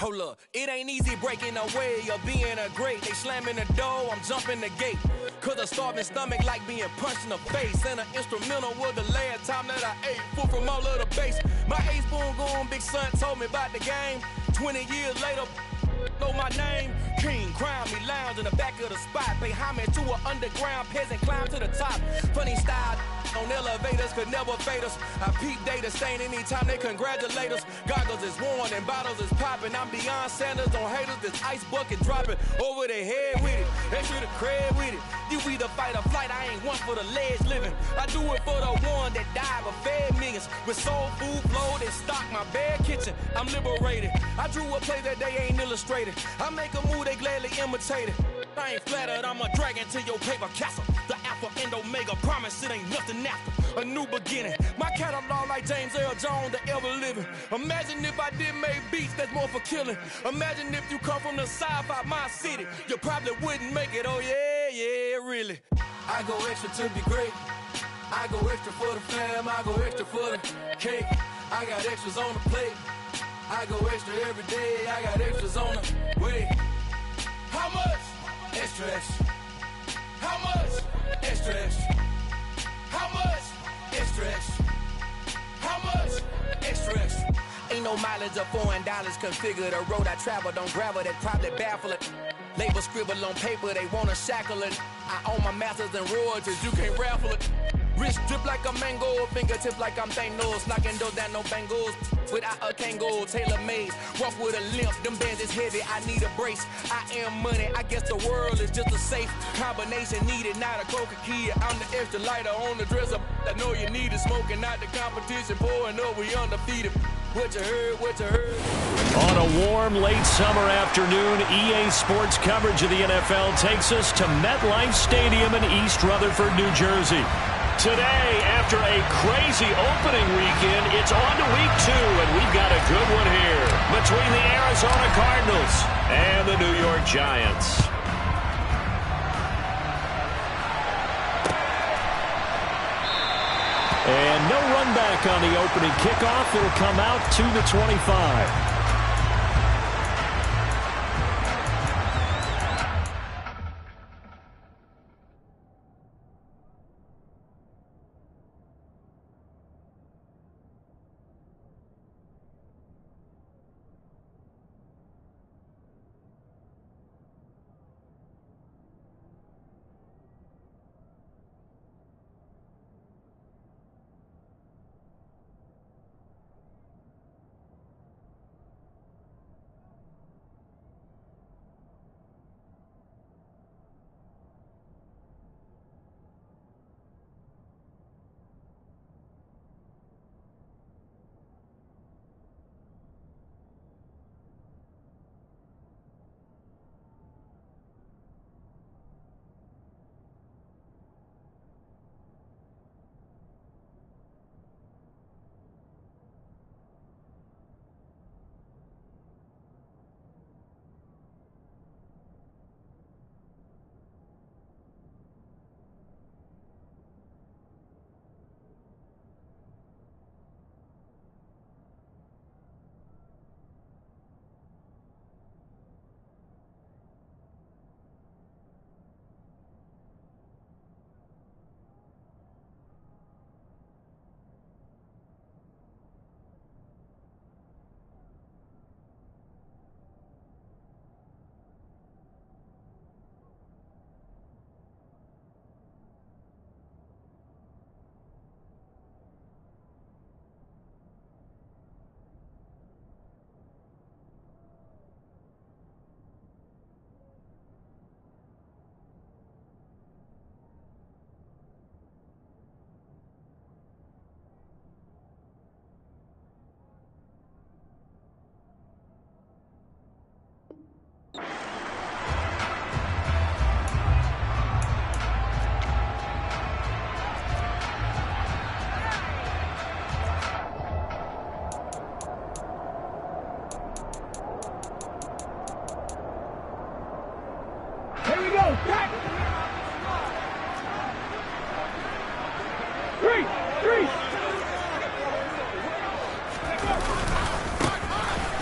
Hold up, it ain't easy breaking away or being a great. They slamming the door, I'm jumping the gate. Cause a starving stomach like being punched in the face. And an instrumental was the last time that I ate. Food from all of the bass. My ace spoon going, big son told me about the game. 20 years later, know my name. King, crown me, lounge in the back of the spot. Pay homage to an underground peasant, climb to the top. Funny style on elevators could never fade us. I peep data stain anytime they congratulate us. Goggles is worn and bottles is popping. I'm Deion Sanders on haters, this ice bucket dropping over their head with it. Extra the cred with it. You either fight or flight, I ain't one for the ledge living. I do it for the one that died but fed millions. With soul food flowed and stock my bad kitchen. I'm liberated. I drew a play that they ain't illustrated. I make a move, they gladly imitate it. I ain't flattered, I'm a dragon to your paper castle. The Alpha and Omega, promise it ain't nothing after. A new beginning. My catalog like James Earl Jones, the ever living. Imagine if I did make beats that's more for killing. Imagine if you come from the sci-fi, my city. You probably wouldn't make it, oh yeah, really. I go extra to be great. I go extra for the fam, I go extra for the cake. I got extras on the plate. I go extra every day, I got extras on the way. How much? Extra, extra. How much? Extra, extra. How much? Extra, extra. How much? Extra, extra. Ain't no mileage of $4 configure the road I travel. Don't gravel, that probably baffle it. Label scribble on paper, they wanna shackle it. I own my masters and royalties, you can't raffle it. Wrist drip like a mango, fingertip like I'm Thanos. Knocking doors down, no bangles. Without a Kango, tailor-made. Walk with a limp, them bands is heavy, I need a brace. I am money, I guess the world is just a safe combination needed, not a coca key. I'm the extra lighter on the dresser. I know you need it, smoking out the competition, pouring up, we undefeated. What you heard, what you heard. On a warm, late summer afternoon, EA Sports coverage of the NFL takes us to MetLife Stadium in East Rutherford, New Jersey. Today, after a crazy opening weekend, it's on to week 2, and we've got a good one here between the Arizona Cardinals and the New York Giants. And no run back on the opening kickoff. It'll come out to the 25.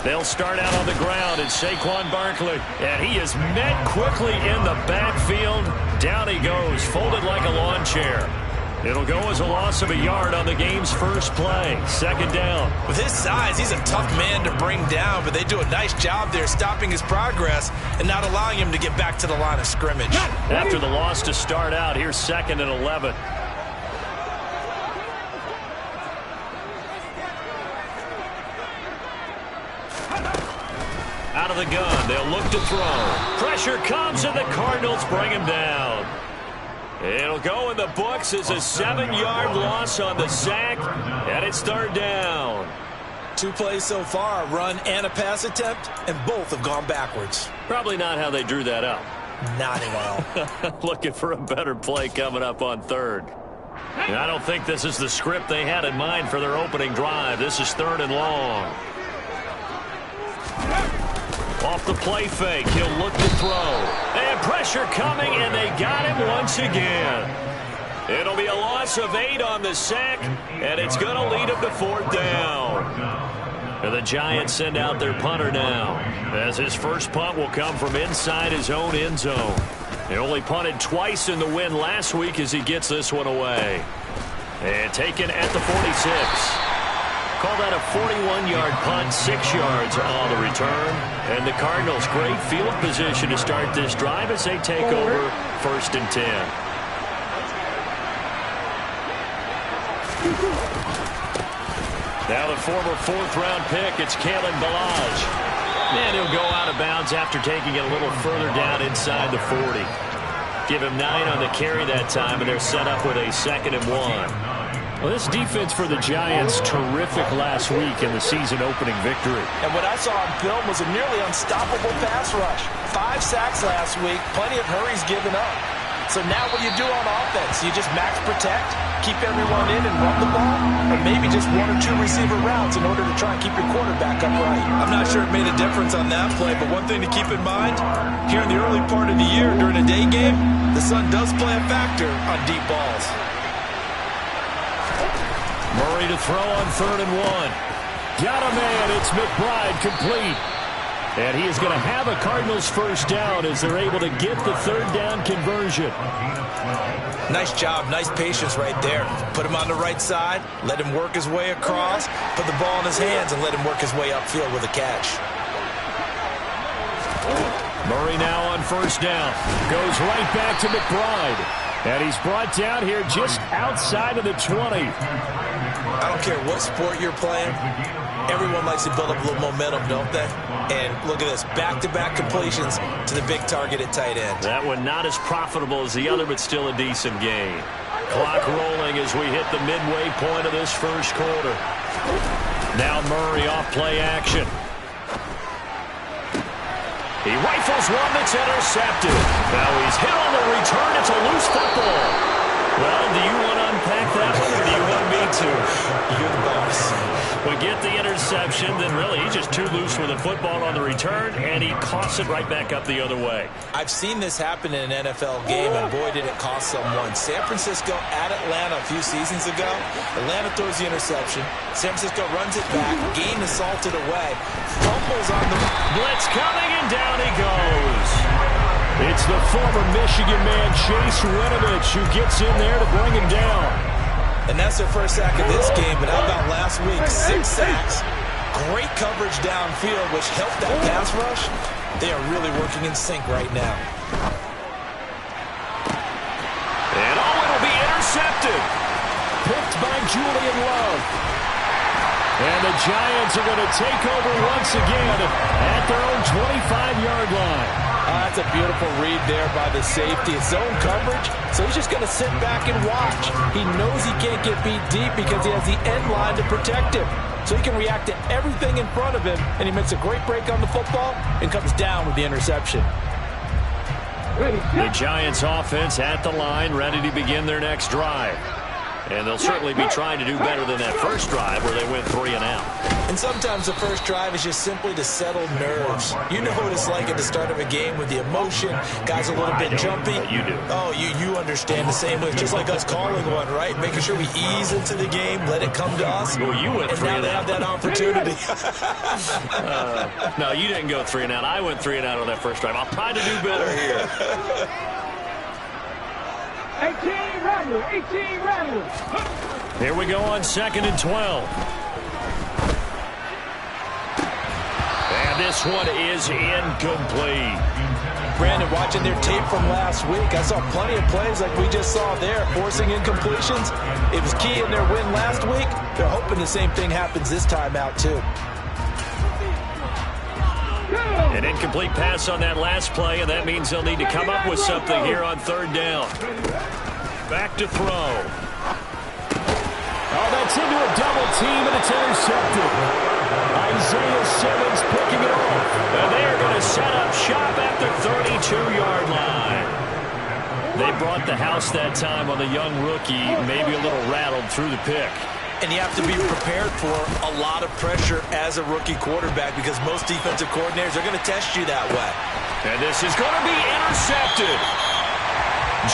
They'll start out on the ground, and Saquon Barkley. And he is met quickly in the backfield. Down he goes, folded like a lawn chair. It'll go as a loss of a yard on the game's first play. Second down. With his size, he's a tough man to bring down, but they do a nice job there stopping his progress and not allowing him to get back to the line of scrimmage. After the loss to start out, here's 2nd and 11. Out of the gun, they'll look to throw. Pressure comes, and the Cardinals bring him down. It'll go in the books as a 7-yard loss on the sack, and it's 3rd down. 2 plays so far, a run and a pass attempt, and both have gone backwards. Probably not how they drew that up. Not at all. Looking for a better play coming up on 3rd. And I don't think this is the script they had in mind for their opening drive. This is 3rd and long. Off the play fake, he'll look to throw. And pressure coming, and they got him once again. It'll be a loss of 8 on the sack, and it's going to lead him to 4th down. And the Giants send out their punter now, as his first punt will come from inside his own end zone. He only punted twice in the win last week as he gets this one away. And taken at the 46. Call that a 41-yard punt, 6 yards on the return. And the Cardinals, great field position to start this drive as they take over 1st and 10. Now the former 4th-round pick, it's Kalen Ballage. And he'll go out of bounds after taking it a little further down inside the 40. Give him 9 on the carry that time, and they're set up with a 2nd and 1. Well, this defense for the Giants, terrific last week in the season-opening victory. And what I saw on film was a nearly unstoppable pass rush. 5 sacks last week, plenty of hurries given up. So now what do you do on offense? You just max protect, keep everyone in and run the ball, or maybe just 1 or 2 receiver routes in order to try and keep your quarterback upright. I'm not sure it made a difference on that play, but one thing to keep in mind, here in the early part of the year during a day game, the sun does play a factor on deep balls. Murray to throw on 3rd and 1. Got a man. It's McBride complete. And he is going to have a Cardinals first down as they're able to get the 3rd down conversion. Nice job. Nice patience right there. Put him on the right side. Let him work his way across. Put the ball in his hands and let him work his way upfield with a catch. Murray now on 1st down. Goes right back to McBride. And he's brought down here just outside of the 20. I don't care what sport you're playing. Everyone likes to build up a little momentum, don't they? And look at this, back-to-back completions to the big target at tight end. That one not as profitable as the other, but still a decent gain. Clock rolling as we hit the midway point of this first quarter. Now Murray off play action. He rifles one that's intercepted. Now he's hit on the return. It's a loose football. Well, do you want to unpack that one, or do you want me to? You're the boss. We get the interception, then really he's just too loose with the football on the return, and he coughs it right back up the other way. I've seen this happen in an NFL game, and boy, did it cost someone. San Francisco at Atlanta a few seasons ago. Atlanta throws the interception. San Francisco runs it back. Gain is salted away. Fumbles on the blitz coming, and down he goes. It's the former Michigan man, Chase Winovich, who gets in there to bring him down. And that's their first sack of this game, but how about last week? 6 sacks. Great coverage downfield, which helped that pass rush. They are really working in sync right now. And it'll be intercepted. Picked by Julian Love. And the Giants are going to take over once again at their own 25-yard line. That's a beautiful read there by the safety. It's zone coverage, so he's just going to sit back and watch. He knows he can't get beat deep because he has the end line to protect him. So he can react to everything in front of him, and he makes a great break on the football and comes down with the interception. The Giants offense at the line, ready to begin their next drive. And they'll certainly be trying to do better than that first drive where they went 3 and out. And sometimes the first drive is just simply to settle nerves. You know what it's like at the start of a game with the emotion. Guys a little bit jumpy. You do. Oh, you understand the same way. It's just like us calling one, right? Making sure we ease into the game, let it come to us. Well, you went 3 and out. And now they have that opportunity. No, you didn't go 3 and out. I went 3 and out on that first drive. I'll try to do better here. 18 Rattler, 18 Rattler. Here we go on 2nd and 12. And this one is incomplete. Brandon, watching their tape from last week, I saw plenty of plays like we just saw there, forcing incompletions. It was key in their win last week. They're hoping the same thing happens this time out, too. An incomplete pass on that last play, and that means they'll need to come up with something here on 3rd down. Back to throw. Oh, that's into a double team, and it's intercepted. Isaiah Simmons picking it off. And they're going to set up shop at the 32-yard line. They brought the house that time on the young rookie, maybe a little rattled through the pick. And you have to be prepared for a lot of pressure as a rookie quarterback because most defensive coordinators are going to test you that way. And this is going to be intercepted.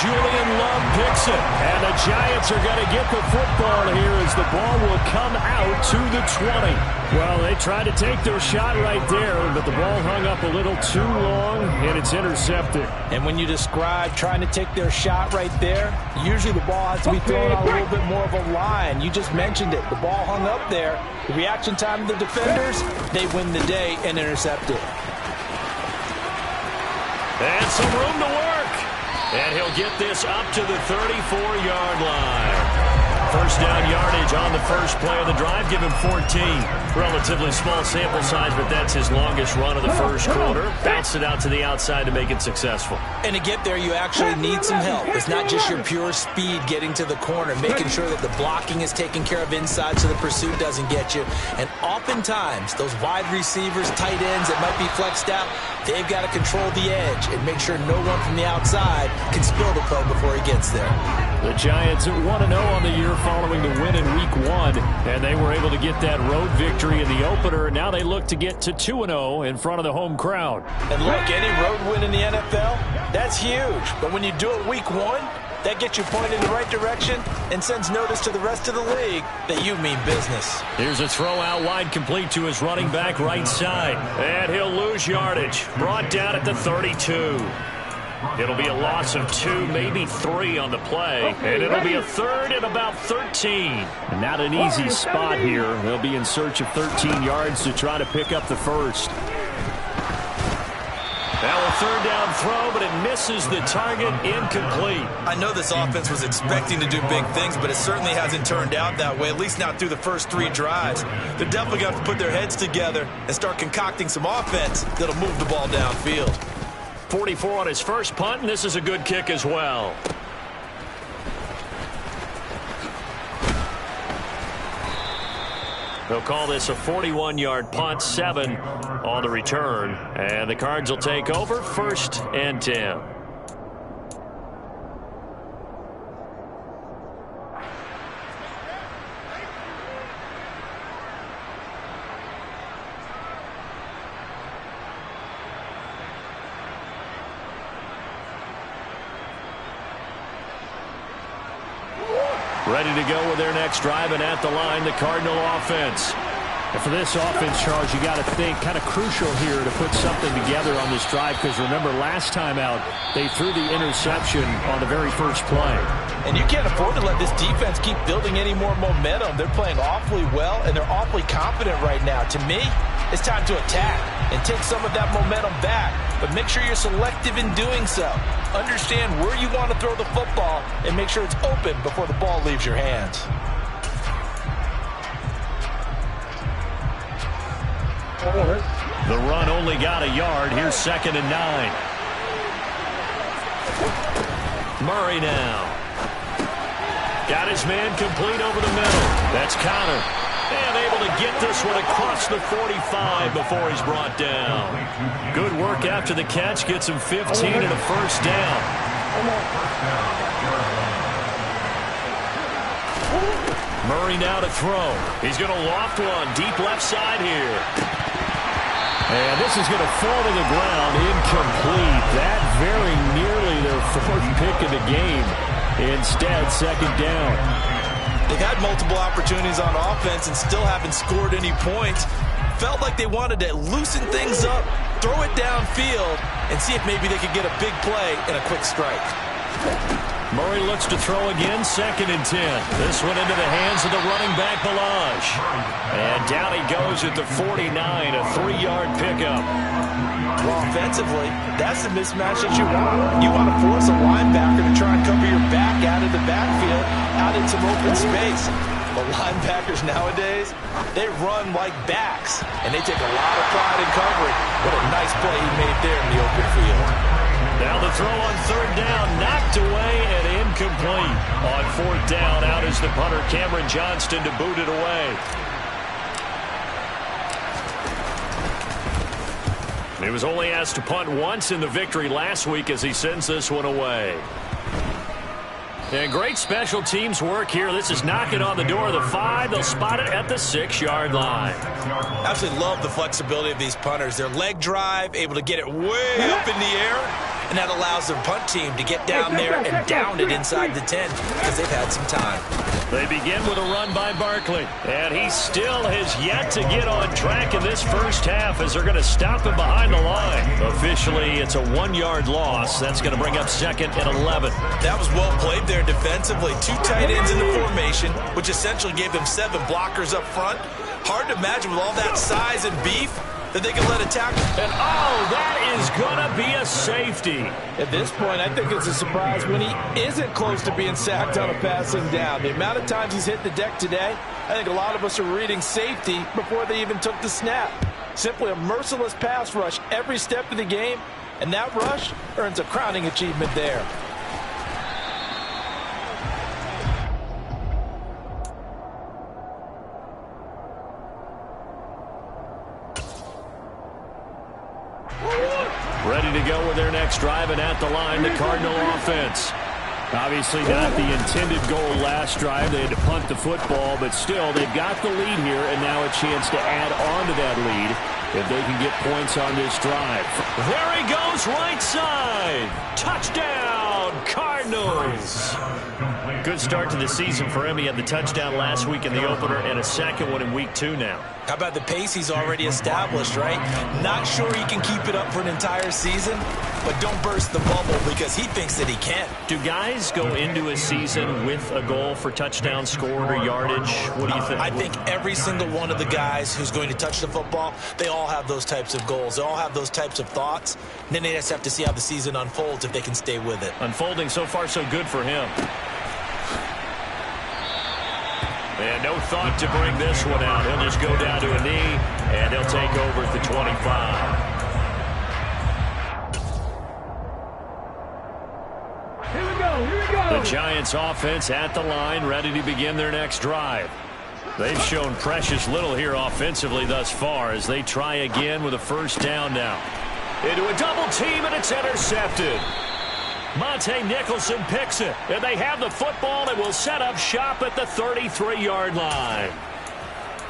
Julian Love picks it. And the Giants are going to get the football here as the ball will come out to the 20. Well, they tried to take their shot right there, but the ball hung up a little too long, and it's intercepted. And when you describe trying to take their shot right there, usually the ball has to be thrown on a little bit more of a line. You just mentioned it. The ball hung up there. The reaction time of the defenders, they win the day and intercept it. And some room to work. And he'll get this up to the 34-yard line. First down yardage on the first play of the drive. Give him 14. Relatively small sample size, but that's his longest run of the first quarter. Bounced it out to the outside to make it successful. And to get there, you actually need some help. It's not just your pure speed getting to the corner, making sure that the blocking is taken care of inside so the pursuit doesn't get you. And oftentimes, those wide receivers, tight ends that might be flexed out, they've got to control the edge and make sure no one from the outside can spill the play before he gets there. The Giants are 1-0 on the year following the win in Week 1, and they were able to get that road victory in the opener. Now they look to get to 2-0 in front of the home crowd. And look, any road win in the NFL, that's huge. But when you do it Week 1, that gets you pointed in the right direction and sends notice to the rest of the league that you mean business. Here's a throw out wide complete to his running back right side. And he'll lose yardage. Brought down at the 32. It'll be a loss of 2, maybe 3 on the play. And it'll be a third and about 13. And not an easy spot here. They'll be in search of 13 yards to try to pick up the first. Now a third down throw, but it misses the target, incomplete. I know this offense was expecting to do big things, but it certainly hasn't turned out that way, at least not through the first 3 drives. They're definitely going to have to put their heads together and start concocting some offense that'll move the ball downfield. 44 on his first punt, and this is a good kick as well. They'll call this a 41-yard punt, 7 on the return. And the Cards will take over, 1st and 10. Ready to go with their next drive, and at the line, the Cardinal offense. And for this offense, Charles, you got to think kind of crucial here to put something together on this drive, because remember last time out, they threw the interception on the very first play. And you can't afford to let this defense keep building any more momentum. They're playing awfully well, and they're awfully confident right now. To me, it's time to attack and take some of that momentum back, but make sure you're selective in doing so. Understand where you want to throw the football and make sure it's open before the ball leaves your hands. The run only got a yard. Here's 2nd and 9. Murray now. Got his man complete over the middle. That's Connor. And able to get this one across the 45 before he's brought down. Good work after the catch. Gets him 15 and a first down. Murray now to throw. He's going to loft one deep left side here. And this is going to fall to the ground, incomplete. That very nearly their fourth pick of the game. Instead, second down. They've had multiple opportunities on offense and still haven't scored any points. Felt like they wanted to loosen things up, throw it downfield, and see if maybe they could get a big play and a quick strike. Murray looks to throw again, 2nd and 10. This one into the hands of the running back, Ballage. And down he goes at the 49, a 3-yard pickup. Well, offensively, that's the mismatch that you want. You want to force a linebacker to try and cover your back out of the backfield, out in some open space. But linebackers nowadays, they run like backs, and they take a lot of pride in covering. What a nice play he made there in the open field. Now the throw on 3rd down, knocked away and incomplete. On 4th down, out is the punter, Cameron Johnston, to boot it away. He was only asked to punt once in the victory last week as he sends this one away. And great special teams work here. This is knocking on the door of the 5. They'll spot it at the 6-yard line. Absolutely love the flexibility of these punters. Their leg drive, able to get it way up in the air, and that allows their punt team to get down there and down it inside the 10 because they've had some time. They begin with a run by Barkley, and he still has yet to get on track in this first half as they're going to stop him behind the line. Officially, it's a 1-yard loss. That's going to bring up 2nd and 11. That was well played there defensively. 2 tight ends in the formation, which essentially gave them 7 blockers up front. Hard to imagine with all that size and beef that they can let a tackle. And that is going to be a safety. At this point, I think it's a surprise when he isn't close to being sacked on a passing down. The amount of times he's hit the deck today, I think a lot of us are reading safety before they even took the snap. Simply a merciless pass rush every step of the game, and that rush earns a crowning achievement there. Ready to go with their next drive, and at the line, the Cardinal offense. Obviously not the intended goal last drive. They had to punt the football, but still, they've got the lead here, and now a chance to add on to that lead if they can get points on this drive. There he goes, right side. Touchdown, Cardinals. Good start to the season for him. He had the touchdown last week in the opener and a second one in week 2 now. How about the pace he's already established, right? Not sure he can keep it up for an entire season, but don't burst the bubble because he thinks that he can. Do guys go into a season with a goal for touchdown scored or yardage? What do you think? I think every single one of the guys who's going to touch the football, they all have those types of goals. They all have those types of thoughts. And then they just have to see how the season unfolds if they can stay with it. Unfolding so far so good for him. And no thought to bring this one out. He'll just go down to a knee, and he'll take over at the 25. Here we go. The Giants offense at the line, ready to begin their next drive. They've shown precious little here offensively thus far as they try again with a first down now. Into a double team, and it's intercepted. Monte Nicholson picks it, and they have the football and will set up shop at the 33-yard line.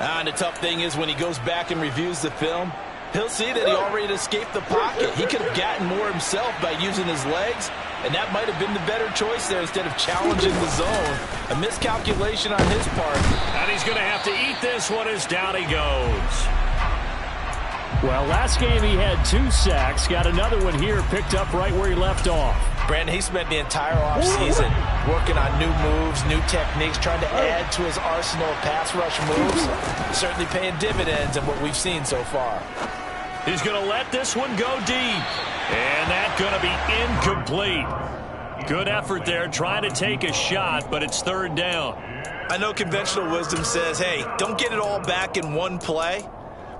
And the tough thing is when he goes back and reviews the film, he'll see that he already escaped the pocket. He could have gotten more himself by using his legs, and that might have been the better choice there instead of challenging the zone. A miscalculation on his part. And he's going to have to eat this one as down he goes. Well, last game he had 2 sacks. Got another one here, picked up right where he left off. Brandon, he spent the entire offseason working on new moves, new techniques, trying to add to his arsenal of pass rush moves. Certainly paying dividends in what we've seen so far. He's going to let this one go deep. And that's going to be incomplete. Good effort there, trying to take a shot, but it's 3rd down. I know conventional wisdom says, hey, don't get it all back in one play.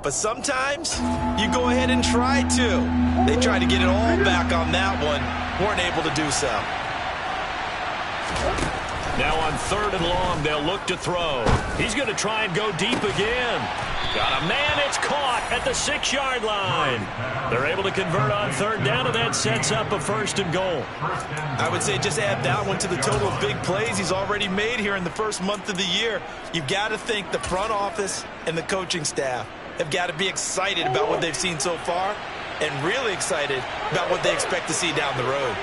But sometimes you go ahead and try to. They tried to get it all back on that one. Weren't able to do so. Now on 3rd and long, they'll look to throw. He's going to try and go deep again. Got a man, it's caught at the 6-yard line. They're able to convert on 3rd down, and that sets up a 1st and goal. I would say just add that one to the total of big plays he's already made here in the first month of the year. You've got to think the front office and the coaching staff have got to be excited about what they've seen so far and really excited about what they expect to see down the road.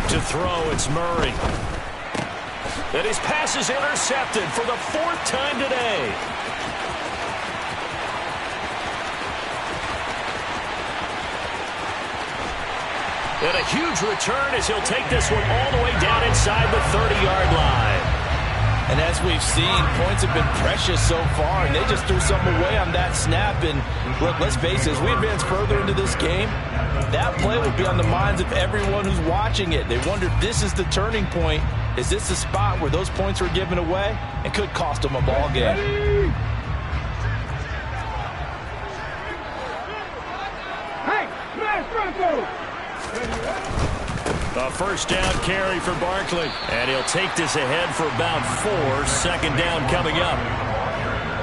To throw, it's Murray. And his pass is intercepted for the 4th time today. And a huge return as he'll take this one all the way down inside the 30-yard line. And as we've seen, points have been precious so far, and they just threw something away on that snap. And look, let's face it, as we advance further into this game, that play will be on the minds of everyone who's watching it. They wonder if this is the turning point. Is this the spot where those points were given away? It could cost them a ball game. Hey, smash Bronco! A 1st down carry for Barkley. And he'll take this ahead for about 4. 2nd down coming up.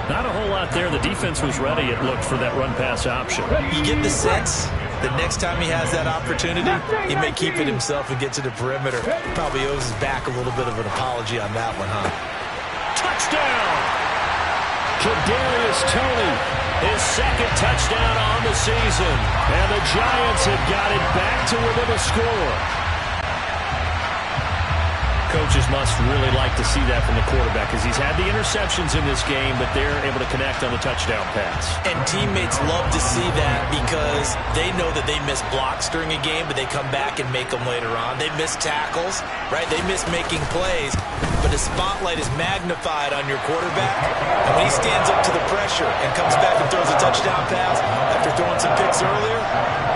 Not a whole lot there. The defense was ready, it looked, for that run-pass option. You get the sense that next time he has that opportunity, he may keep it himself and get to the perimeter. Probably owes his back a little bit of an apology on that one, huh? Touchdown! Kadarius Toney, his 2nd touchdown on the season. And the Giants have got it back to within a score. Coaches must really like to see that from the quarterback because he's had the interceptions in this game, but they're able to connect on the touchdown pass. And teammates love to see that because they know that they miss blocks during a game, but they come back and make them later on. They miss tackles, right? They miss making plays, but the spotlight is magnified on your quarterback. And when he stands up to the pressure and comes back and throws a touchdown pass after throwing some picks earlier,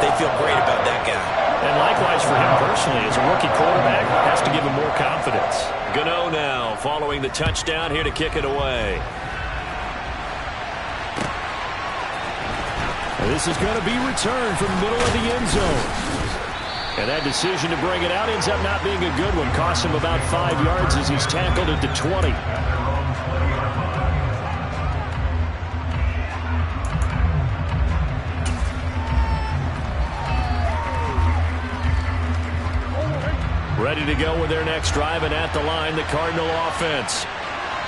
they feel great about that guy. And likewise for him personally, as a rookie quarterback, has to give him more confidence. Gano now following the touchdown here to kick it away. And this is going to be returned from the middle of the end zone. And that decision to bring it out ends up not being a good one. Costs him about 5 yards as he's tackled at the 20. Ready to go with their next drive, and at the line, the Cardinal offense.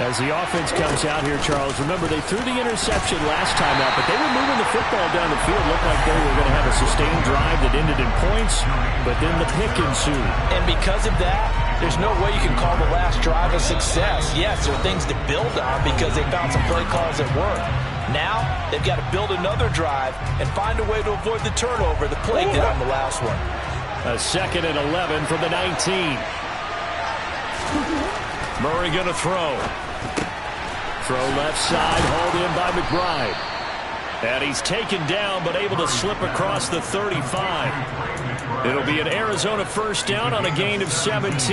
As the offense comes out here, Charles, remember they threw the interception last time out, but they were moving the football down the field. Looked like they were going to have a sustained drive that ended in points, but then the pick ensued. And because of that, there's no way you can call the last drive a success. Yes, there are things to build on because they found some play calls that work. Now, they've got to build another drive and find a way to avoid the turnover the play did on the last one. A 2nd and 11 from the 19. Murray going to throw. Throw left side, hauled in by McBride. And he's taken down, but able to slip across the 35. It'll be an Arizona 1st down on a gain of 17.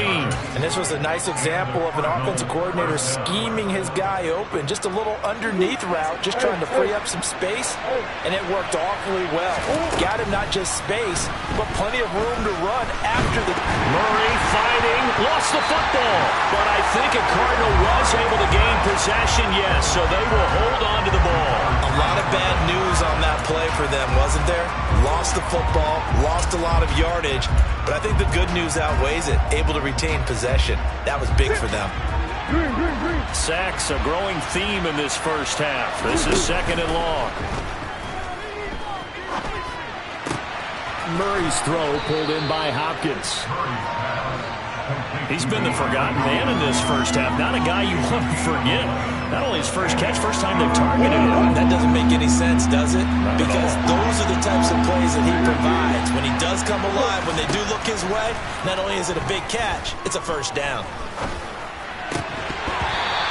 And this was a nice example of an offensive coordinator scheming his guy open. Just a little underneath route, just trying to free up some space. And it worked awfully well. Got him not just space, but plenty of room to run after the... Murray fighting, lost the football. But I think a Cardinal was able to gain possession, yes. So they will hold on to the ball. A lot of bad news on that play for them, wasn't there? Lost the football, lost a lot of yardage, but I think the good news outweighs it. Able to retain possession. That was big for them. Sacks, a growing theme in this first half. This is 2nd and long. Murray's throw pulled in by Hopkins. He's been the forgotten man in this first half. Not a guy you want to forget. Not only his first catch, first time they've targeted him. That doesn't make any sense, does it? Because those are the types of plays that he provides. When he does come alive, when they do look his way, not only is it a big catch, it's a 1st down.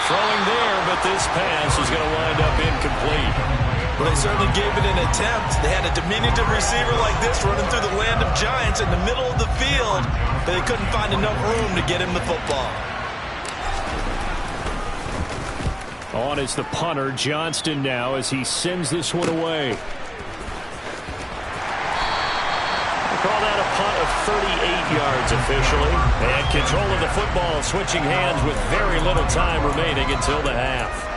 Throwing there, but this pass is going to wind up incomplete. Well, they certainly gave it an attempt. They had a diminutive receiver like this running through the land of giants in the middle of the field, but they couldn't find enough room to get him the football. On is the punter, Johnston, now as he sends this one away. 38 yards officially. And control of the football switching hands with very little time remaining until the half.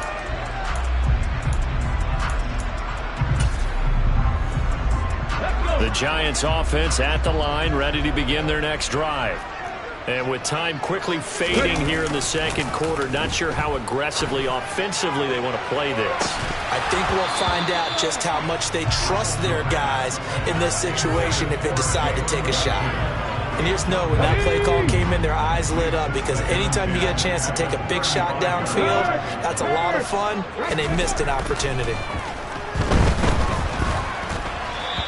The Giants offense at the line, ready to begin their next drive. And with time quickly fading here in the second quarter, not sure how aggressively, offensively they want to play this. I think we'll find out just how much they trust their guys in this situation if they decide to take a shot. And you just know when that play call came in, their eyes lit up, because anytime you get a chance to take a big shot downfield, that's a lot of fun, and they missed an opportunity.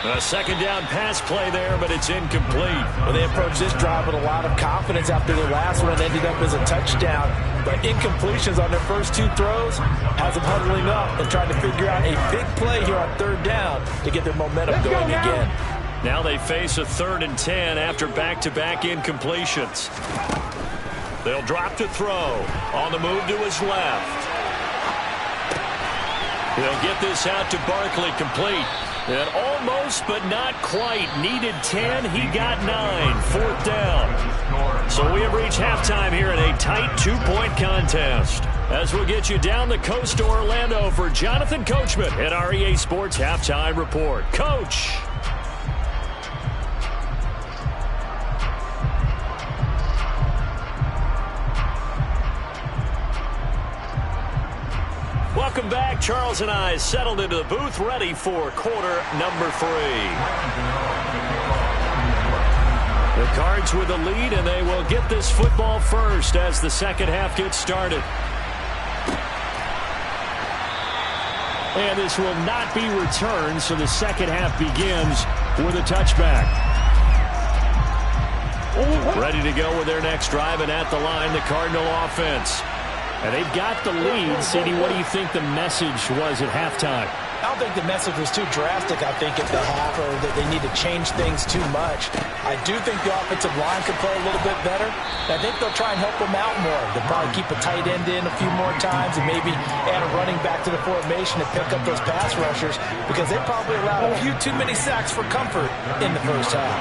A second down pass play there, but it's incomplete. Well, they approached this drive with a lot of confidence after their last one ended up as a touchdown. But incompletions on their first two throws has them huddling up and trying to figure out a big play here on third down to get their momentum going again. Now they face a 3rd and 10 after back-to-back incompletions. They'll drop to throw. On the move to his left. They'll get this out to Barkley, complete. And almost, but not quite. Needed 10. He got 9. 4th down. So we have reached halftime here in a tight 2-point contest. As we'll get you down the coast to Orlando for Jonathan Coachman at our EA Sports Halftime Report. Coach. Welcome back. Charles and I settled into the booth, ready for quarter number 3. The Cards with the lead, and they will get this football first as the second half gets started. And this will not be returned, so the second half begins with a touchback. Ready to go with their next drive, and at the line, the Cardinal offense. And they've got the lead. Sidney, what do you think the message was at halftime? I don't think the message was too drastic, I think, at the half, or that they need to change things too much. I do think the offensive line could play a little bit better. I think they'll try and help them out more. They'll probably keep a tight end in a few more times and maybe add a running back to the formation to pick up those pass rushers, because they probably allowed a few too many sacks for comfort in the first half.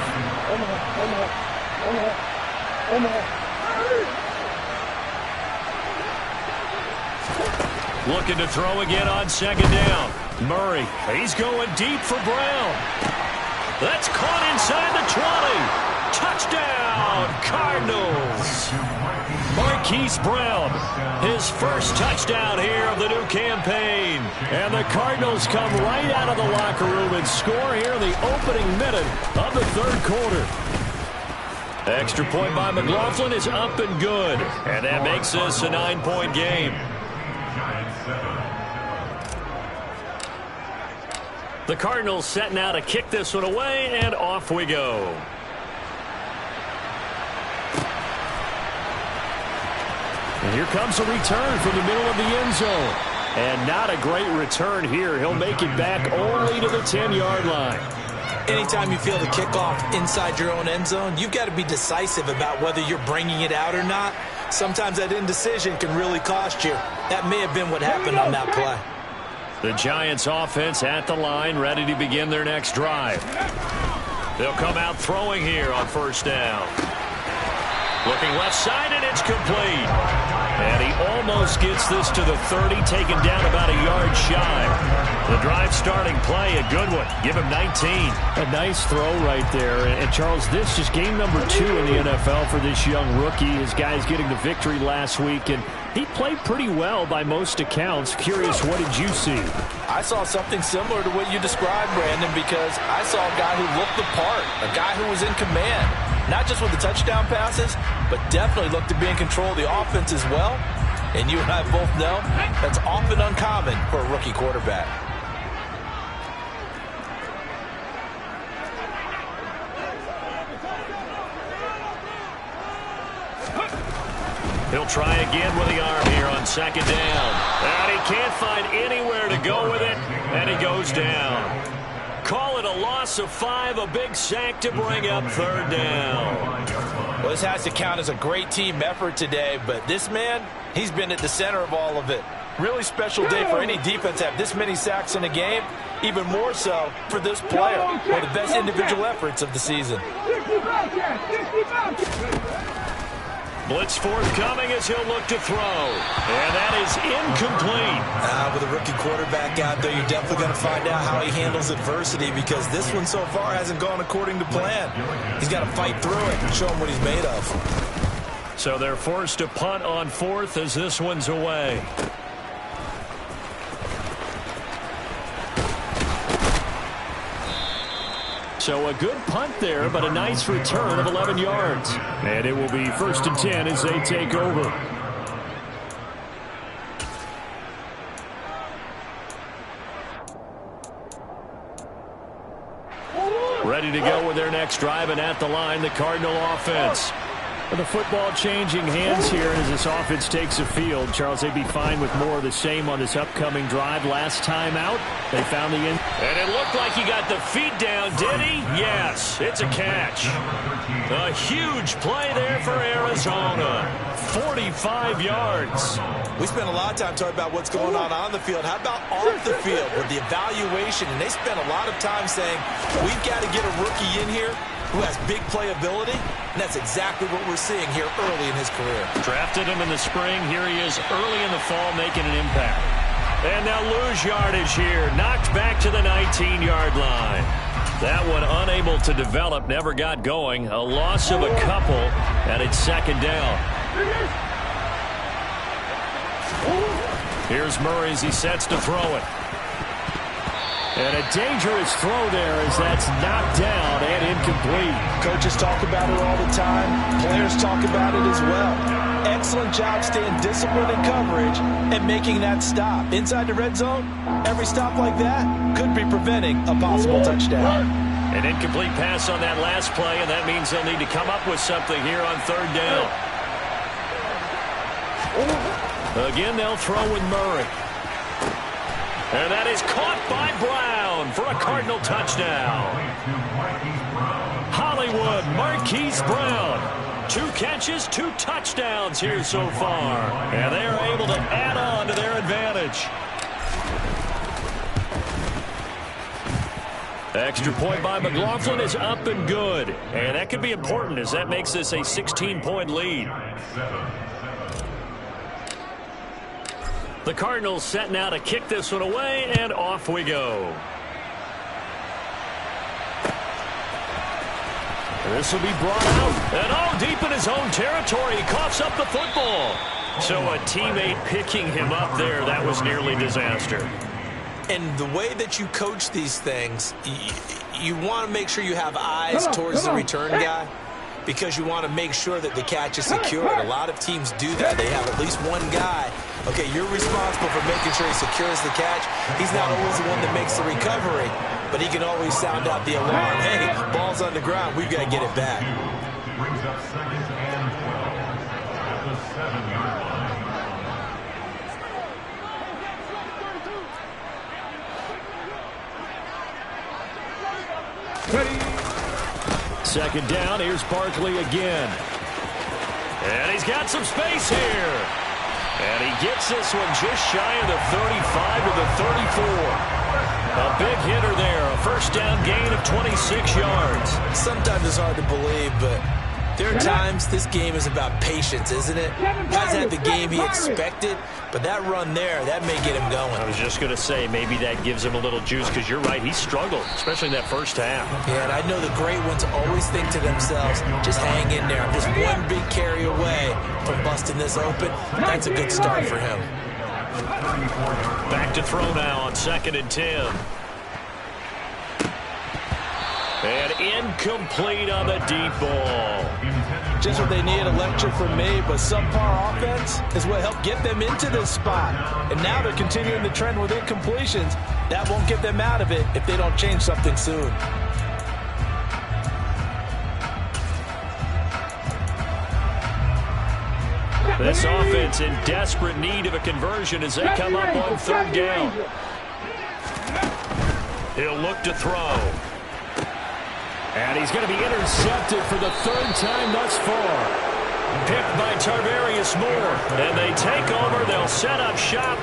Looking to throw again on second down. Murray, he's going deep for Brown. That's caught inside the 20. Touchdown, Cardinals. Marquise Brown, his first touchdown here of the new campaign. And the Cardinals come right out of the locker room and score here in the opening minute of the third quarter. Extra point by McLaughlin is up and good. And that makes this a 9-point game. The Cardinals setting out to kick this one away, and off we go. And here comes a return from the middle of the end zone. And not a great return here. He'll make it back only to the 10-yard line. Anytime you feel the kickoff inside your own end zone, you've got to be decisive about whether you're bringing it out or not. Sometimes that indecision can really cost you. That may have been what happened on that play. The Giants offense at the line, ready to begin their next drive. They'll come out throwing here on first down. Looking left side, and it's complete. And he almost gets this to the 30, taken down about a yard shy. The drive starting play, a good one. Give him 19. A nice throw right there. And Charles, this is game number 2 in the NFL for this young rookie. His guys getting the victory last week, and he played pretty well by most accounts. Curious, what did you see? I saw something similar to what you described, Brandon, because I saw a guy who looked the part, a guy who was in command. Not just with the touchdown passes, but definitely looked to be in control of the offense as well. And you and I both know that's often uncommon for a rookie quarterback. He'll try again with the arm here on second down. And he can't find anywhere to go with it, and he goes down. Call it a loss of 5, a big sack to bring up third down. Well, this has to count as a great team effort today, but this man, he's been at the center of all of it. Really special day for any defense to have this many sacks in a game, even more so for this player. One of the best individual efforts of the season. Blitz forthcoming as he'll look to throw. And that is incomplete. With a rookie quarterback out there, you're definitely going to find out how he handles adversity, because this one so far hasn't gone according to plan. He's got to fight through it and show him what he's made of. So they're forced to punt on 4th as this one's away. So a good punt there, but a nice return of 11 yards. And it will be 1st and 10 as they take over. Ready to go with their next drive, and at the line, the Cardinal offense. With the football changing hands here as this offense takes the field. Charles, they'd be fine with more of the same on this upcoming drive. Last time out, they found the end. And it looked like he got the feet down, did he? Yes, it's a catch. A huge play there for Arizona. 45 yards. We spent a lot of time talking about what's going on the field. How about off the field with the evaluation? And they spent a lot of time saying, we've got to get a rookie in here who has big playability, and that's exactly what we're seeing here early in his career. Drafted him in the spring. Here he is early in the fall making an impact. And they'll lose yardage here. Knocked back to the 19-yard line. That one unable to develop, never got going. A loss of a couple, and it's 2nd down. Here's Murray as he sets to throw it. And a dangerous throw there as that's knocked down and incomplete. Coaches talk about it all the time. Players talk about it as well. Excellent job staying disciplined in coverage and making that stop. Inside the red zone, every stop like that could be preventing a possible touchdown. An incomplete pass on that last play, and that means they'll need to come up with something here on 3rd down. Again, they'll throw with Murray. And that is caught by Brown for a Cardinal touchdown. Hollywood Marquise Brown. 2 catches, 2 touchdowns here so far. And they are able to add on to their advantage. Extra point by McLaughlin is up and good. And that could be important as that makes this a 16-point lead. The Cardinals set now to kick this one away, and off we go. This will be brought out, and deep in his own territory, he coughs up the football. So a teammate picking him up there, that was nearly disaster. And the way that you coach these things, you want to make sure you have eyes towards the return guy, because you want to make sure that the catch is secured. A lot of teams do that. They have at least one guy. Okay, you're responsible for making sure he secures the catch. He's not always the one that makes the recovery, but he can always sound out the alarm. Hey, ball's on the ground. We've got to get it back. Brings up 2nd and 12 at the 7-yard line. Second down, here's Barkley again. And he's got some space here. And he gets this one just shy of the 35 to the 34. A big hitter there, a 1st down gain of 26 yards. Sometimes it's hard to believe, but there are times this game is about patience, isn't it? Hasn't had the game he expected, but that run there, that may get him going. I was just going to say, maybe that gives him a little juice, because you're right, he struggled, especially in that 1st half. Yeah, and I know the great ones always think to themselves, just hang in there. I'm just one big carry away from busting this open. That's a good start for him. Back to throw now on 2nd and 10. And incomplete on the deep ball. Just what they need, a lecture from me, but subpar offense is what helped get them into this spot. And now they're continuing the trend with incompletions. That won't get them out of it if they don't change something soon. This offense in desperate need of a conversion as they come up on 3rd down. He'll look to throw. And he's going to be intercepted for the third time thus far. Picked by Tarvarius Moore. And they take over. They'll set up shop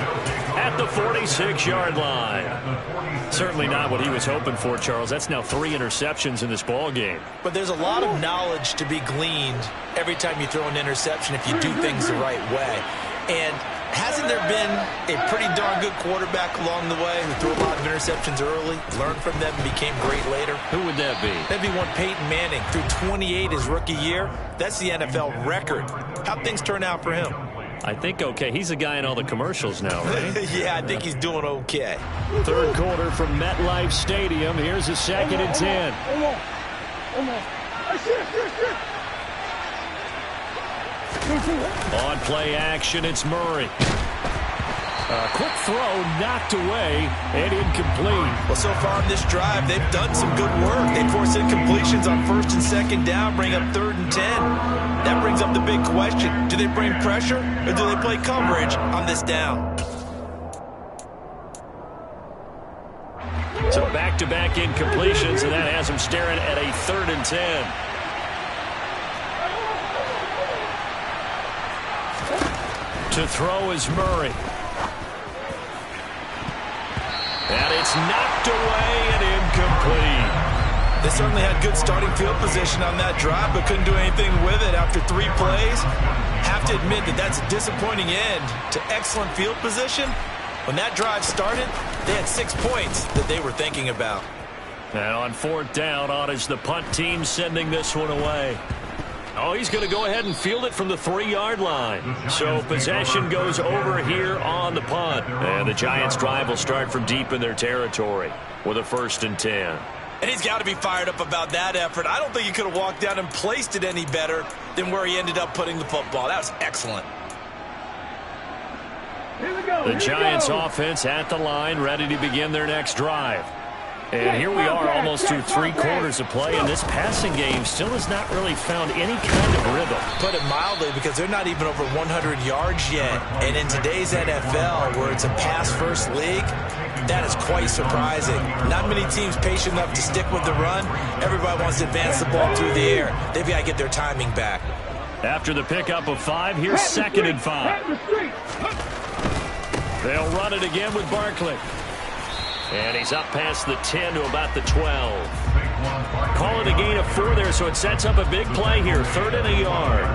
at the 46-yard line. Certainly not what he was hoping for, Charles. That's now 3 interceptions in this ball game. But there's a lot of knowledge to be gleaned every time you throw an interception if you do things the right way. And hasn't there been a pretty darn good quarterback along the way who threw a lot of interceptions early, learned from them, and became great later? Who would that be? That'd be one Peyton Manning. Threw 28 his rookie year. That's the NFL record. How'd things turn out for him? I think okay. He's a guy in all the commercials now, right? Yeah, I think he's doing okay. Third quarter from MetLife Stadium. Here's a 2nd and 10. On play action, it's Murray. A quick throw knocked away and incomplete. Well, so far in this drive, they've done some good work. They force incompletions on 1st and 2nd down, bring up 3rd and 10. That brings up the big question. Do they bring pressure or do they play coverage on this down? So back-to-back incompletions, and that has them staring at a 3rd and 10. To throw is Murray. And it's knocked away and incomplete. They certainly had good starting field position on that drive, but couldn't do anything with it after 3 plays. Have to admit that that's a disappointing end to excellent field position. When that drive started, they had 6 points that they were thinking about. And on 4th down, on is the punt team sending this one away. Oh, he's going to go ahead and field it from the 3-yard line. So possession goes over here on the punt. And the Giants' drive will start from deep in their territory with a 1st and 10. And he's got to be fired up about that effort. I don't think he could have walked down and placed it any better than where he ended up putting the football. That was excellent. The Giants' offense at the line, ready to begin their next drive. And here we are almost through 3 quarters of play, and this passing game still has not really found any kind of rhythm. Put it mildly, because they're not even over 100 yards yet. And in today's NFL, where it's a pass-first league, that is quite surprising. Not many teams patient enough to stick with the run. Everybody wants to advance the ball through the air. They've got to get their timing back. After the pickup of 5, here's 2nd and 5. They'll run it again with Barkley. And he's up past the 10 to about the 12. Call it a gain of 4 there, so it sets up a big play here. 3rd and a yard.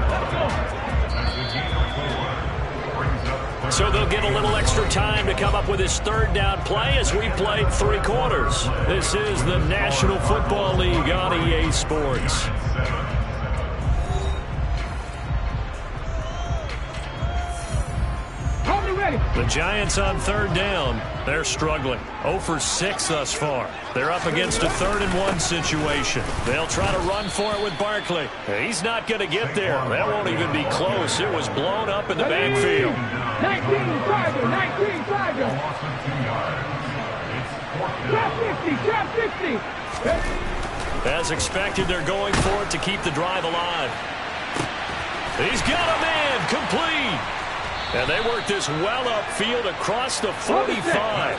So they'll get a little extra time to come up with his 3rd down play as we played 3 quarters. This is the National Football League on EA Sports. The Giants on 3rd down. They're struggling. 0 for 6 thus far. They're up against a 3rd and 1 situation. They'll try to run for it with Barkley. He's not going to get there. That won't even be close. It was blown up in the backfield. 19 Tiger. Trap 50. As expected, they're going for it to keep the drive alive. He's got a man. Complete. And they work this well upfield across the 45.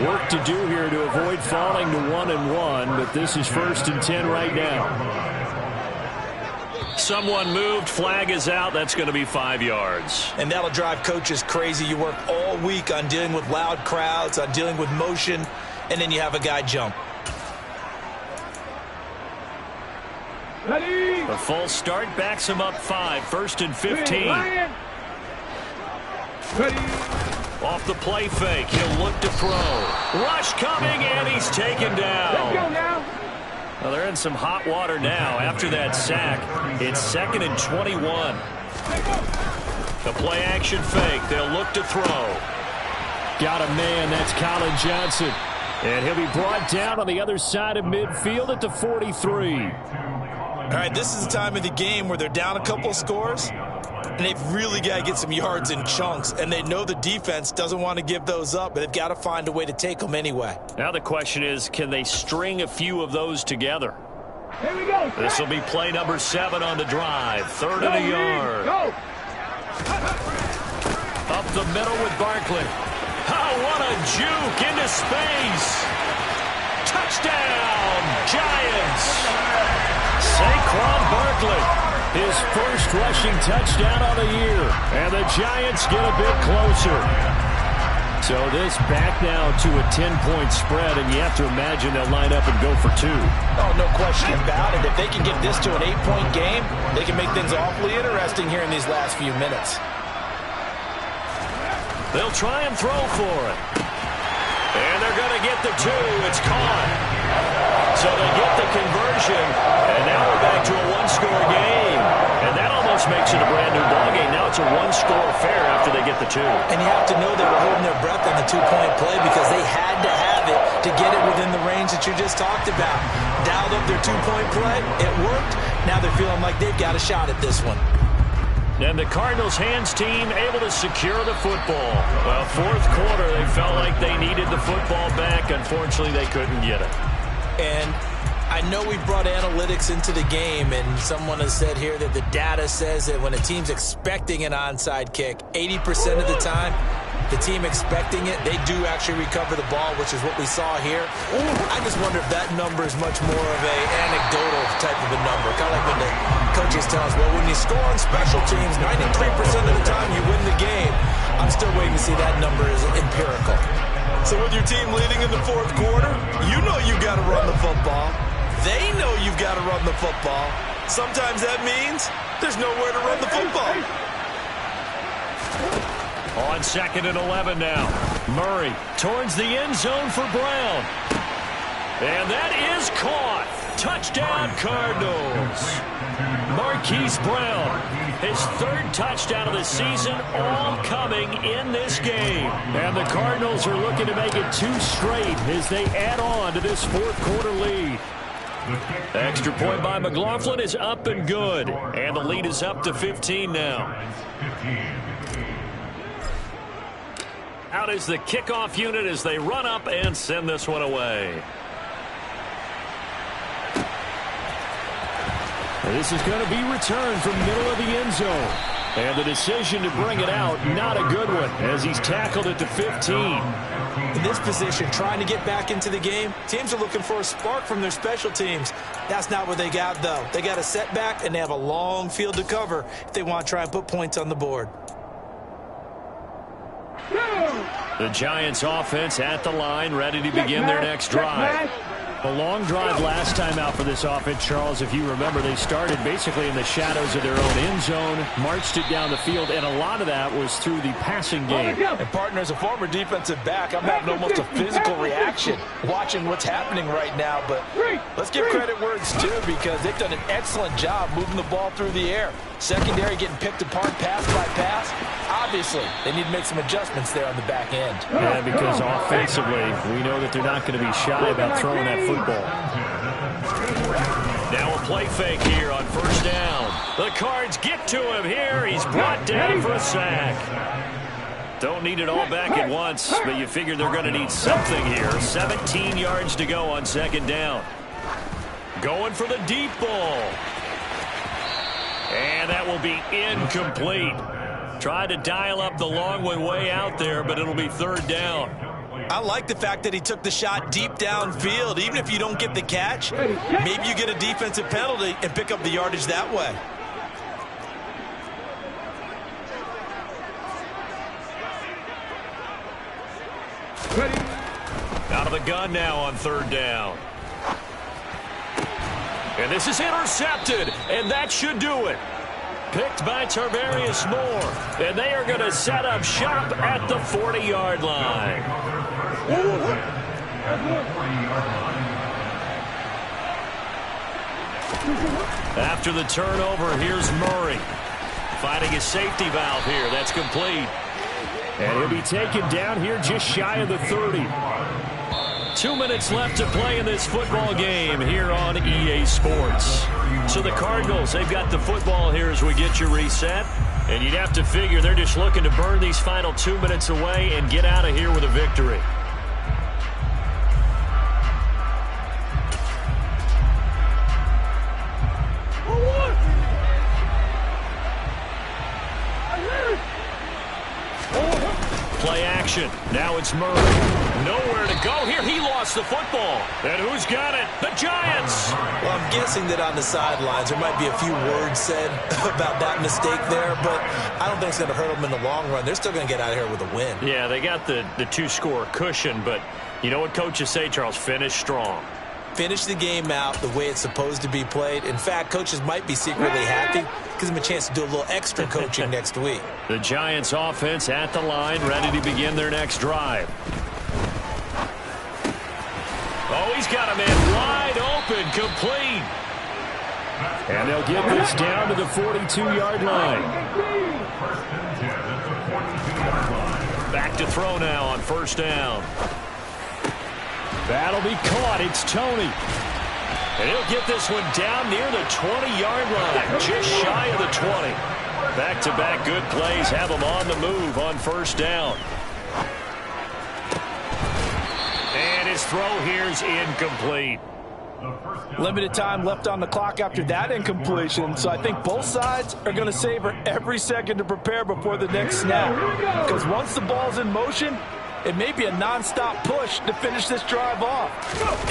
Work to do here to avoid falling to 1-1, but this is 1st and 10 right now. Someone moved, flag is out. That's going to be 5 yards. And that'll drive coaches crazy. You work all week on dealing with loud crowds, on dealing with motion, and then you have a guy jump. A full start backs him up 5, 1st and 15. Off the play fake, he'll look to throw. Rush coming, and he's taken down. Well, they're in some hot water now. After that sack, it's 2nd and 21. The play action fake, they'll look to throw. Got a man, that's Colin Johnson. And he'll be brought down on the other side of midfield at the 43. All right, this is the time of the game where they're down a couple scores, and they've really got to get some yards in chunks, and they know the defense doesn't want to give those up, but they've got to find a way to take them anyway. Now the question is, can they string a few of those together? Here we go. This will be play number 7 on the drive. 3rd and a yard. Go. Up the middle with Barkley. Oh, what a juke into space. Touchdown, Giants! Saquon Barkley, his first rushing touchdown of the year. And the Giants get a bit closer. So this back now to a 10-point spread, and you have to imagine they'll line up and go for 2. Oh, no question about it. If they can get this to an 8-point game, they can make things awfully interesting here in these last few minutes. They'll try and throw for it. And they're going to get the 2. It's caught. So they get the conversion, and now we're back to a one-score game. And that almost makes it a brand-new ballgame. Now it's a one-score affair after they get the 2. And you have to know they were holding their breath on the 2-point play because they had to have it to get it within the range that you just talked about. Dialed up their 2-point play. It worked. Now they're feeling like they've got a shot at this one. And the Cardinals hands team able to secure the football. Well, fourth quarter, they felt like they needed the football back. Unfortunately, they couldn't get it. And I know we brought analytics into the game, and someone has said here that the data says that when a team's expecting an onside kick, 80% of the time, the team expecting it, they do actually recover the ball, which is what we saw here. I just wonder if that number is much more of an anecdotal type of a number. Kind of like when the coaches tell us, well, when you score on special teams, 93% of the time you win the game. I'm still waiting to see that number is empirical. So with your team leading in the fourth quarter, you know you've got to run the football. They know you've got to run the football. Sometimes that means there's nowhere to run the football. On 2nd and 11 now. Murray towards the end zone for Brown. And that is caught. Touchdown, Cardinals. Marquise Brown, his 3rd touchdown of the season, all coming in this game. And the Cardinals are looking to make it 2 straight as they add on to this fourth quarter lead. Extra point by McLaughlin is up and good. And the lead is up to 15 now. Out is the kickoff unit as they run up and send this one away. This is going to be returned from middle of the end zone. And the decision to bring it out, not a good one, as he's tackled at the 15. In this position, trying to get back into the game, teams are looking for a spark from their special teams. That's not what they got, though. They got a setback, and they have a long field to cover if they want to try and put points on the board. The Giants offense at the line, ready to begin their next drive. A long drive last time out for this offense, Charles. If you remember, they started basically in the shadows of their own end zone, marched it down the field, and a lot of that was through the passing game. And partner, as a former defensive back, I'm having almost a physical reaction watching what's happening right now. But let's give credit where it's due because they've done an excellent job moving the ball through the air. Secondary getting picked apart pass by pass. Obviously, they need to make some adjustments there on the back end. Yeah, because offensively, we know that they're not going to be shy about throwing that football. Now a play fake here on first down. The Cards get to him here. He's brought down for a sack. Don't need it all back at once, but you figure they're going to need something here. 17 yards to go on 2nd down. Going for the deep ball. And that will be incomplete. Try to dial up the long one way out there, but it'll be 3rd down. I like the fact that he took the shot deep downfield. Even if you don't get the catch, maybe you get a defensive penalty and pick up the yardage that way. Out of the gun now on 3rd down. And this is intercepted, and that should do it. Picked by Tarvarius Moore, and they are going to set up shop at the 40-yard line. After the turnover, here's Murray. Finding his safety valve here. That's complete. And he'll be taken down here just shy of the 30. 2 minutes left to play in this football game here on EA Sports. So the Cardinals, they've got the football here as we get you reset. And you'd have to figure they're just looking to burn these final 2 minutes away and get out of here with a victory. Play action. Now it's Murray. Nowhere to go here. He lost the football. And who's got it? The Giants. Well, I'm guessing that on the sidelines there might be a few words said about that mistake there, but I don't think it's going to hurt them in the long run. They're still going to get out of here with a win. Yeah, they got the two-score cushion, but you know what coaches say, Charles? Finish strong. Finish the game out the way it's supposed to be played. In fact, coaches might be secretly happy. Gives them a chance to do a little extra coaching next week. The Giants offense at the line, ready to begin their next drive. Oh, he's got a man wide open, complete. And they'll get this down to the 42-yard line. Back to throw now on first down. That'll be caught. It's Toney. And he'll get this one down near the 20-yard line, just shy of the 20. Back-to-back good plays have him on the move on first down. And his throw here's incomplete. Limited time left on the clock after that incompletion, so I think both sides are going to savor every second to prepare before the next snap. Because once the ball's in motion, it may be a non-stop push to finish this drive off.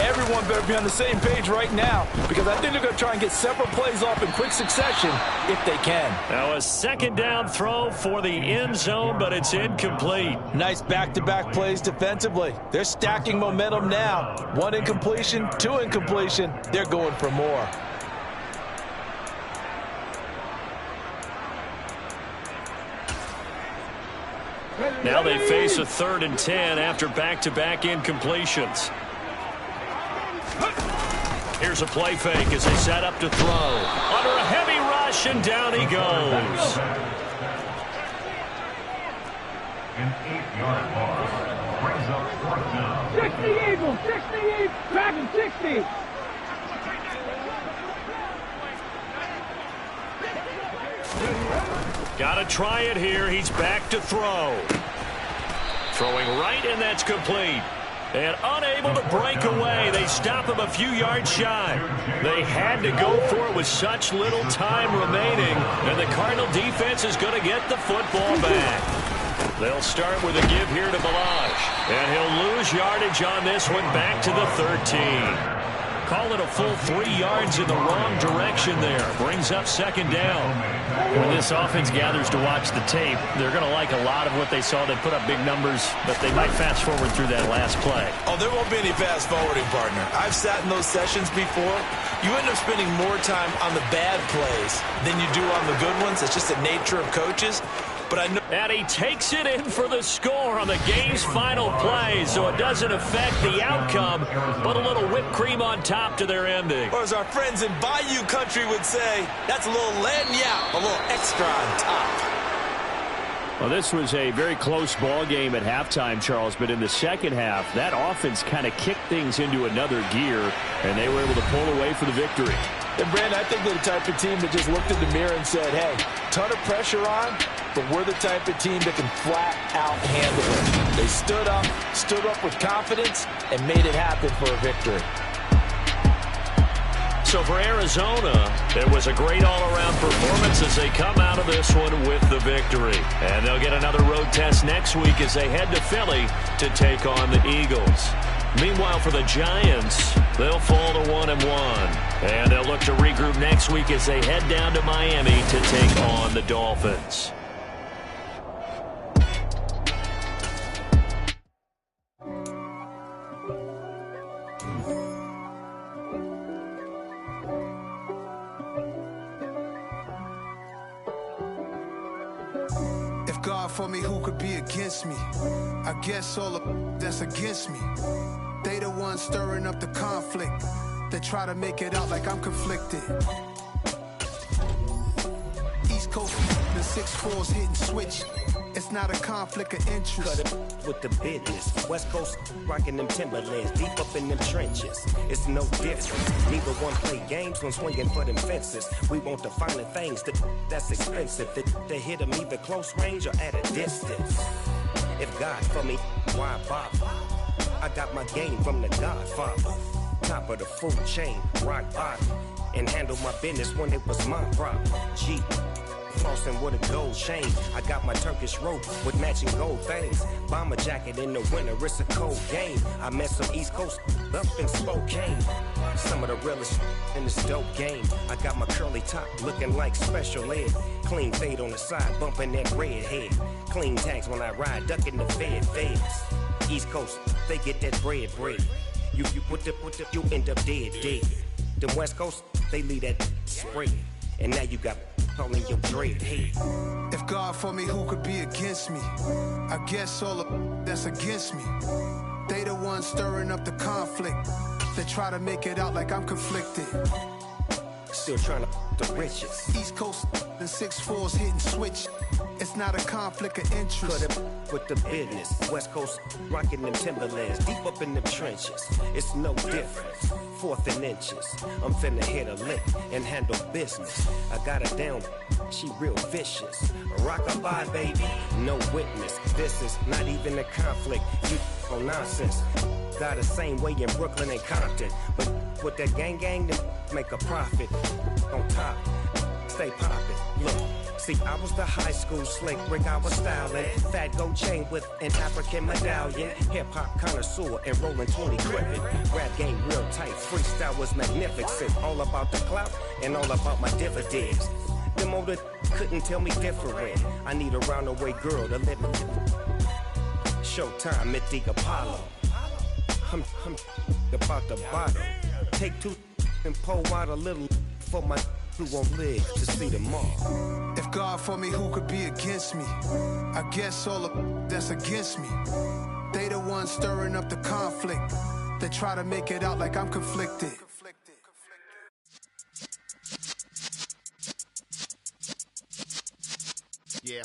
Everyone better be on the same page right now, because I think they're going to try and get several plays off in quick succession if they can. Now a second down throw for the end zone, but it's incomplete. Nice back-to-back plays defensively. They're stacking momentum now. One incompletion, two incompletion. They're going for more. Now they face a 3rd and 10 after back-to-back incompletions. Here's a play fake as they set up to throw. Under a heavy rush, and down he goes. An 8-yard loss brings up 4th down. 60 Eagles, 60 Dragons, 60. Gotta try it here. He's back to throw. Throwing right, and that's complete. And unable to break away. They stop him a few yards shy. They had to go for it with such little time remaining. And the Cardinal defense is going to get the football back. They'll start with a give here to Ballage. And he'll lose yardage on this one, back to the 13. Call it a full 3 yards in the wrong direction there. Brings up second down. When this offense gathers to watch the tape, they're going to like a lot of what they saw. They put up big numbers, but they might fast forward through that last play. Oh, there won't be any fast forwarding, partner. I've sat in those sessions before. You end up spending more time on the bad plays than you do on the good ones. It's just the nature of coaches. But I know. And he takes it in for the score on the game's final play, so it doesn't affect the outcome, but a little whipped cream on top to their ending. Or as our friends in Bayou Country would say, that's a little lagniappe, a little extra on top. Well, this was a very close ball game at halftime, Charles, but in the second half, that offense kind of kicked things into another gear, and they were able to pull away for the victory. And, Brandon, I think they're the type of team that just looked in the mirror and said, hey, ton of pressure on, but we're the type of team that can flat out handle it. They stood up with confidence, and made it happen for a victory. So for Arizona, it was a great all-around performance as they come out of this one with the victory. And they'll get another road test next week as they head to Philly to take on the Eagles. Meanwhile, for the Giants, they'll fall to 1-1. And they'll look to regroup next week as they head down to Miami to take on the Dolphins. If God for me, who could be against me? I guess all the that's against me. They the ones stirring up the conflict. They try to make it out like I'm conflicted. East Coast, the 6'4's hitting switch. It's not a conflict of interest. Cut it with the business. West Coast rocking them Timberlands, deep up in them trenches. It's no difference. Neither one play games when swinging for them fences. We want the finer things that's expensive. They hit them either close range or at a distance. If God for me, why bother? I got my game from the Godfather. Top of the food chain, rock bottom. And handle my business when it was my problem. G. flossing with a gold chain. I got my Turkish rope with matching gold things. Bomber jacket in the winter, it's a cold game. I met some East Coast up in Spokane. Some of the realest in this dope game. I got my curly top looking like special ed. Clean fade on the side, bumping that red head. Clean tags when I ride, ducking the feds. East Coast, they get that bread. You put the, you end up dead. Them West Coast, they leave that spread. And now you got all in your dread head. If God for me, who could be against me? I guess all of that's against me. They the ones stirring up the conflict. They try to make it out like I'm conflicted. Still trying to the riches. East Coast and 6'4s hitting switch. It's not a conflict of interest. Cut up with the business. West Coast rocking them Timberlands. Deep up in them trenches. It's no difference. 4th and inches. I'm finna hit a lick and handle business. I got her down. She real vicious. Rock-a-bye, baby. No witness. This is not even a conflict. You on nonsense. Got the same way in Brooklyn and Compton. But with that gang, then make a profit. On top, stay poppin'. Look, see, I was the high school slick Rick, I was styling. Fat gold chain with an African medallion. Hip-hop connoisseur and rolling 20 gripping. Rap game real tight, freestyle was magnificent. All about the clout and all about my dividends. Them older couldn't tell me different. I need a round-the-way girl to let me. Showtime at the Apollo. I'm about the bottle. Take 2 and pour out a little for my who won't live to see tomorrow. If God for me, who could be against me? I guess all of that's against me. They the ones stirring up the conflict. They try to make it out like I'm conflicted. Yeah.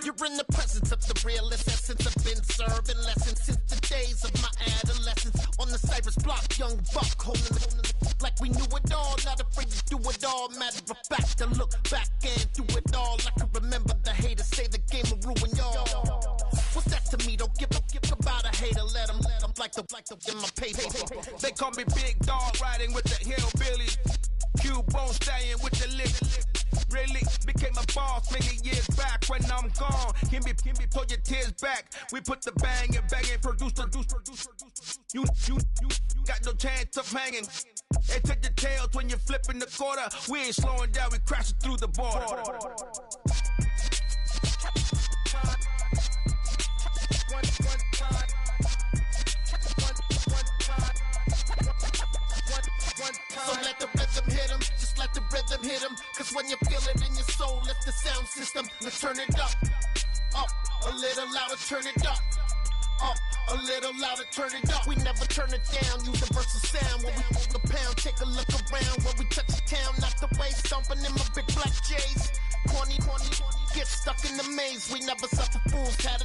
You're in the presence of the realest essence. I've been serving lessons since the days of my adolescence. On the Cypress block, young buck holding it like we knew it all. Not afraid to do it all. Matter of fact, to look back and do it all. I can remember the haters say the game will ruin y'all. What's that to me? Don't give about a hater. Let them like the in my paper. They call me Big Dog, riding with the hillbillies. Q-Bone stallion with the lip. Really became a boss many years back. When I'm gone, can be pull your tears back. We put the bang and produce. You got no chance of hanging. They took your tails when you're flipping the quarter. We ain't slowing down, we crashing through the border. So let the rhythm hit him, just let the rhythm hit him. Cause when you feel it in your soul, lift the sound system. Let's turn it up, a little louder, turn it up, a little louder, turn it up. We never turn it down, universal sound. When we move the pound, take a look around. When we touch the town, not the way, stomping in my big black J's. Corny, get stuck in the maze. We never suffer fools, had enough.